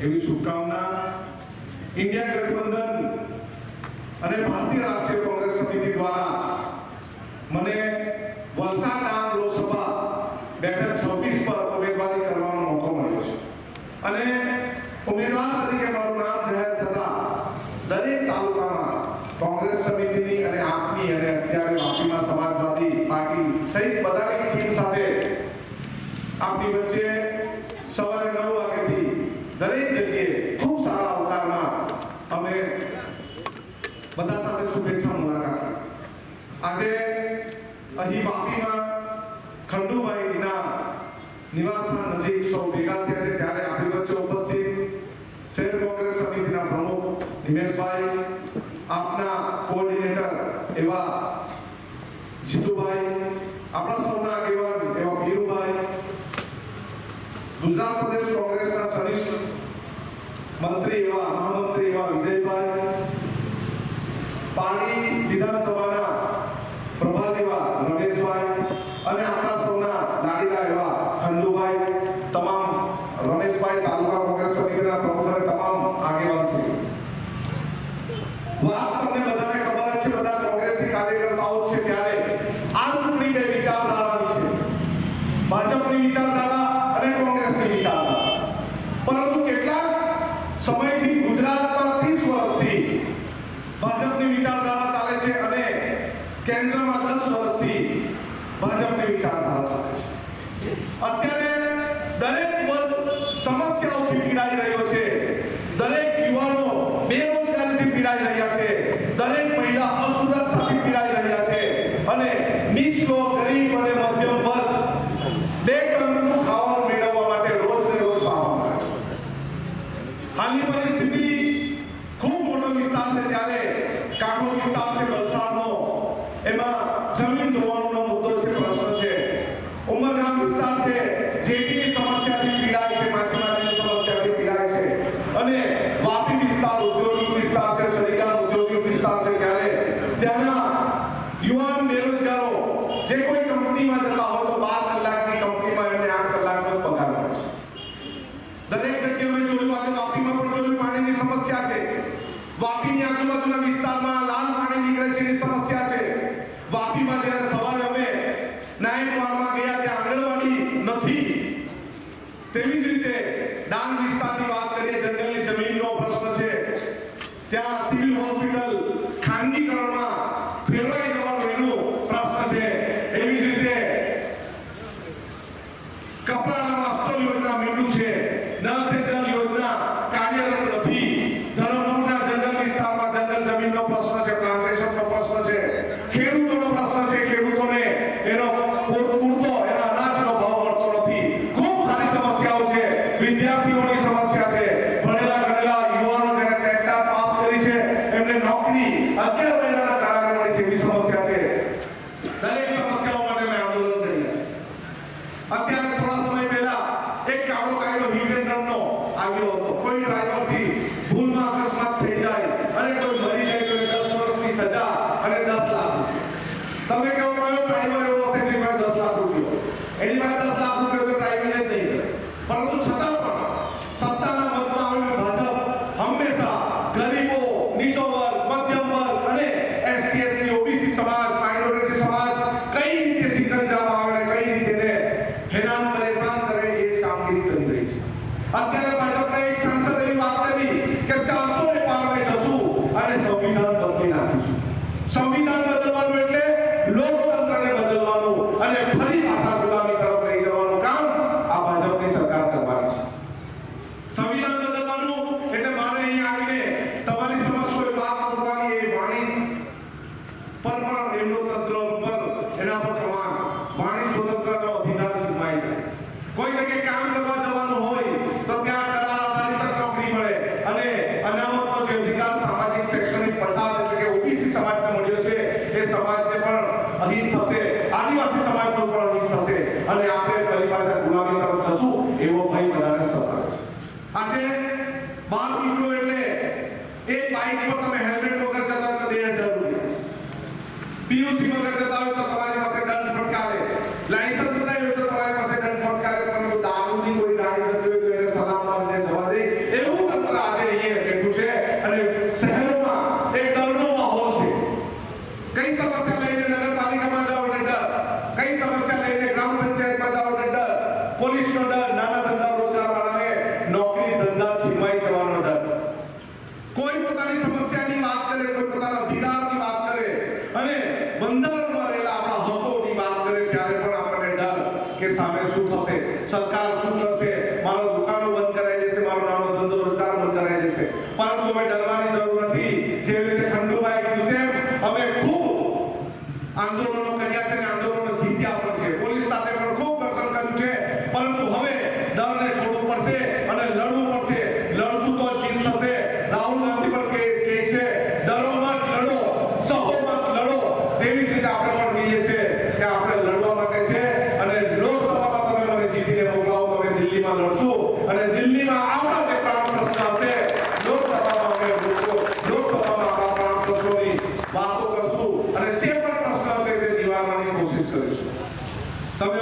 એવી શુભકામના इंडिया गठबंधन અને ભારતીય રાષ્ટ્રીય કોંગ્રેસ સમિતિ દ્વારા મને વલસાડ ડાંગ લોકસભા બેઠક 26 પર ઉમેદવારી કરવાનો મોકો મળ્યો છે અને ઉમેદવાર તરીકે મારું નામ જાહેર થતા દરેક તાલુકામાં કોંગ્રેસ સમિતિની અને આપની અને અત્યારે વાપીમાં સમાજવાદી પાર્ટી સહિત બધાની ટીમ સાથે આપની વચ્ચે સવારે 9 વાગ્યાથી દરેક જગ્યાએ ખૂબ સારા અવકારમાં અમે બધા સાથે શુભેચ્છા મુલાકાત આજે અહીં વાપીમાં ખંડુભાઈના નિવાસના નજીક સૌ ભેગા થયા છે ત્યારે આપણી વચ્ચે ઉપસ્થિત શહેર કોંગ્રેસ સમિતિના પ્રમુખ નિમેશભાઈ, આપના કોઓર્ડિનેટર એવા જીતુભાઈ, આપણા સૌના આગેવાન એવા બીરુભાઈ, ગુજરાત પ્રદેશ કોંગ્રેસના સનિષ્ઠ મંત્રી એવા મહામંત્રી એવા વિજયભાઈ, પાણી વિધાનસભાના પ્રભારી એવા રમેશભાઈ અને આપણા સૌના લાડીલા એવા ખંડુભાઈ, તમામ રમેશભાઈ તાલુકા કોંગ્રેસ સમિતિના પ્રમુખ અને તમામ આગેવાનશ્રી. વાત તમને બધાને ખબર છે, બધા કોંગ્રેસી કાર્યકર્તાઓ છે ત્યારે આ ચૂંટણી બે વિચારધારાની છે, ભાજપની વિચારધારા અને કોંગ્રેસની વિચારધારા. પરંતુ કેટલાક સમયથી ગુજરાતમાં 30 વર્ષથી ભાજપની વિચારધારા ચાલે છે અને કેન્દ્રમાં 10 વર્ષથી ભાજપની વિચારધારા ચાલે છે. અત્યારે દરેક વર્ગ સમસ્યાઓથી પીડાઈ રહ્યો છે, દરેક યુવાનો બેરોજગારીથી પીડાઈ રહ્યા છે, દરેક મહિલા અસુરક્ષાથી પીડાઈ રહ્યા છે અને નીચલો ગરીબ અને મધ્યમ વર્ગ બે ટંકનું ખાવાનું મેળવવા માટે રોજ ને રોજ પાવા કરે છે. હાલની પરિસ્થિતિ ખૂબ મોટો વિસ્તાર છે ત્યારે કાંઠો વિસ્તાર છે વલસાડનો, એમાં જમીન ધોવાણોનો મુદ્દો છે, પ્રશ્ન છે. ઉમરગામ વિસ્તાર છે, જેટીની સમસ્યાથી પીડાય છે, માછીમારીની સમસ્યાથી પીડાય છે અને વાપી વિસ્તાર ઉદ્યોગિક વિસ્તાર છે, સરીગામ ઉદ્યોગિક વિસ્તાર છે ત્યારે ત્યાંના યુવાન બેરોજગારો જે કોઈ કંપનીમાં જતા હોય તો 12 કલાકની કંપનીમાં એમને 8 કલાકનો પગાર મળે છે. દરેક જગ્યાએ અમે જોયું, આજે વાપીમાં પણ જોયું, પાણીની સમસ્યા છે. વાપીની આજુબાજુના વિસ્તારમાં લાલ પાણી નીકળે છે એની સમસ્યા છે. વાપીમાં જ્યારે સવારે અમે નાયકવાડમાં ગયા ત્યાં આંગણવાડી નથી. તેવી જ રીતે ડાંગ વિસ્તારની વાત કરીએ, જંગલની જમીનનો પ્રશ્ન છે, ત્યાં સિવિલ હોસ્પિટલ ખાનગીકરણમાં ફેરવાઈ જવાનો એનો પ્રશ્ન છે. એવી જ રીતે કપરાના માસ્ટર યોજના મીંડું છે, નળ સે જલ યોજના કાર્યરત નથી. ધરમપુરના જંગલ વિસ્તારમાં જંગલ જમીનનો પ્રશ્ન છે, પ્લાન્ટેશનનો પ્રશ્ન છે, ખેડૂતોનો પ્રશ્ન છે, ખેડૂતોને એનો પૂરતો એના અનાજનો ભાવ મળતો નથી. ખૂબ સારી સમસ્યાઓ છે. વિદ્યાર્થીઓની સમસ્યા છે, ભણેલા ગણેલા યુવાનો જેને ટેટ પાસ કરી છે એમને નોકરી 11 મહિનાના કારણે મળી છે એવી સમસ્યા છે. દરેક સમસ્યાઓ માટે મેં આંદોલન કર્યા છે. અત્યારે થોડા સમય પહેલા એક કાળો કાયદો હિટ એન્ડ રનનો આવ્યો હતો. કોઈ ડ્રાઈવરથી ભૂલમાં અકસ્માત થઈ જાય અને કોઈ મરી જાય તો 10 વર્ષની સજા અને 10 લાખ. તમે કહો કયો ડ્રાઈવર એવો હશે કે ભાઈ 10 લાખ રૂપિયા, એની પાસે 10 લાખ રૂપિયા તો ડ્રાઇવિંગ જ નહીં કરે. પરંતુ છતાં પણ સત્તાના મતમાં આવીને ભાજપ હંમેશા ગરીબો, નીચો વર્ગ, મધ્યમ વર્ગ અને એસટી એસસી ઓબીસી સમાજ, માઇનોરિટી સમાજ કઈ રીતે સિકંજામાં આવે ને કઈ રીતે હેરાન પરેશાન કરે એ કામગીરી કરી રહી છે. અત્યારે ભાજપના એક સાંસદ એવી વાત કરી કે 400 ને પાર અમે જશું અને સંવિધાન બદલી નાખીશું. સંવિધાન બદલવાનું એટલે લોકતંત્રને બદલવાનું અને ફરી પાછા ગુલામી તરફ લઈ જવાનું કામ આ ભાજપની સરકાર કરવાની છે. સંવિધાન બદલવાનું એટલે મારે અહીં આવીને તમારી સમક્ષ કોઈ વાત મૂકવાની એ વાણી પર પણ એમનો તંત્ર પર એના પર કમાન વાણી સ્વતંત્રનો અધિકાર સીમાઈ જાય. કોઈ જગ્યાએ કામ કરવા જવાનું હોય તો ત્યાં કરાર આધારિત નોકરી મળે અને અનામતનો જે અધિકાર સામાજિક શૈક્ષણિક પછાત એટલે કે ઓબીસી સમાજને મળ્યો છે એ સમાજને પણ અહીં થશે, આદિવાસી સમાજનો પણ અહીં થશે અને આપણે ફરી પાછા ગુલામી તરફ જશું એવો ભય બધાને સતાવે છે. આજે 12 નીકળો એટલે એક બાઇક પર તમે હેલ્મેટ વગર જતા તો 2000 રૂપિયા, પીયુસી વગર જતા હોય તો તમારી પાસે દંડ ફટકારે, લાયસન્સ નહીં હોય તો તમારી પાસે દંડ ફટકારે. પરંતુ દારૂની કોઈ ગાડી જતી હોય તો એને સલામ મારીને જવા દે એવું કોઈ પોતાના અધિકારની વાત કરે અને બંધારણમાં રહેલા આપણા હકોની વાત કરે ત્યારે પણ આપણને ડર કે સામે શું થશે, સરકાર શું કરશે, મારો દુકાનો બંધ કરાઈ દેશે, મારો નાનો ધંધો રોજગાર બંધ કરાઈ દેશે. પરંતુ હવે ડરવાની જરૂર નથી. જેવી રીતે ખંડુભાઈ કીધું તેમ અમે ખૂબ આંદોલનો કર્યા છે અને આંદોલનો જીત્યા પણ છે. પોલીસ સાથે પણ ખૂબ ઘર્ષણ કર્યું છે. પરંતુ હવે ડરને છોડવું પડશે અને લડવું પડશે. લડશું તો જીત થશે. રાહુલ ગાંધી પણ કહે છે ડરો મત લડો, સહો મત લડો. તેવી જ રીતે આપણે પણ કહીએ છીએ કે આપણે લડવા માટે છે અને લોકસભામાં તમે મને જીતીને મોકલાવો તો અમે દિલ્હીમાં લડશું અને દિલ્હીમાં આપણા જે પ્રાણ પ્રશ્ન હશે લોકસભામાં અમે લોકસભામાં આપણા પ્રાણ પ્રશ્નોની વાતો કરશું અને જે પણ પ્રશ્ન હશે તે નિવારવાની કોશિશ કરીશું. તમે